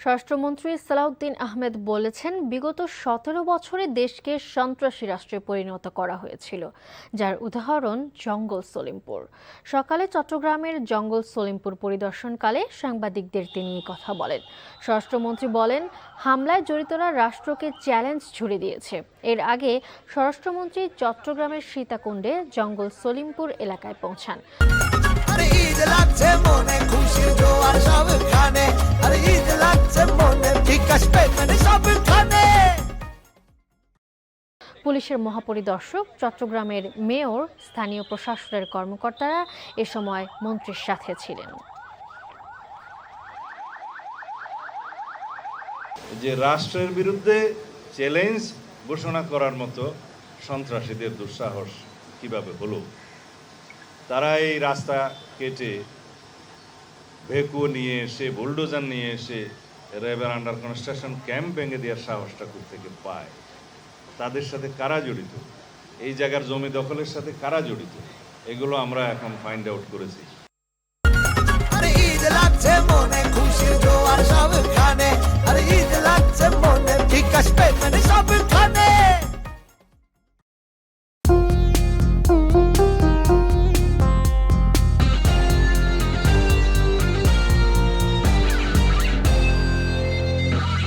স্বরাষ্ট্রমন্ত্রী সালাউদ্দিন আহমেদ বলেছেন, বিগত ১৭ বছরে দেশকে সন্ত্রাসী রাষ্ট্রে পরিণত করা হয়েছিল, যার উদাহরণ জঙ্গল সলিমপুর। সকালে চট্টগ্রামের জঙ্গল সলিমপুর পরিদর্শনকালে সাংবাদিকদের তিনি এই কথা বলেন। স্বরাষ্ট্রমন্ত্রী বলেন, হামলায় জড়িতরা রাষ্ট্রকে চ্যালেঞ্জ ছুড়ে দিয়েছে। এর আগে স্বরাষ্ট্রমন্ত্রী চট্টগ্রামের সীতাকুণ্ডে জঙ্গল সলিমপুর এলাকায় পৌঁছান। পুলিশের মহাপরিদর্শক, চট্টগ্রামের মেয়র, স্থানীয় প্রশাসনের কর্মকর্তারা এ সময় মন্ত্রীর সাথে ছিলেন। যে রাষ্ট্রের বিরুদ্ধে চ্যালেঞ্জ ঘোষণা করার মতো সন্ত্রাসীদের দুঃসাহস কিভাবে হলো? তারা এই রাস্তা কেটে ভেকু নিয়ে এসে, বুলডোজার নিয়ে এসে র্যাবের আন্ডার কনস্ট্রাকশন ক্যাম্প ভেঙে দেওয়ার সাহসটা থেকে পায়। তাদের সাথে কারা জড়িত, এই জায়গার জমি দখলের সাথে কারা জড়িত, এগুলো আমরা এখন ফাইন্ড আউট করেছি।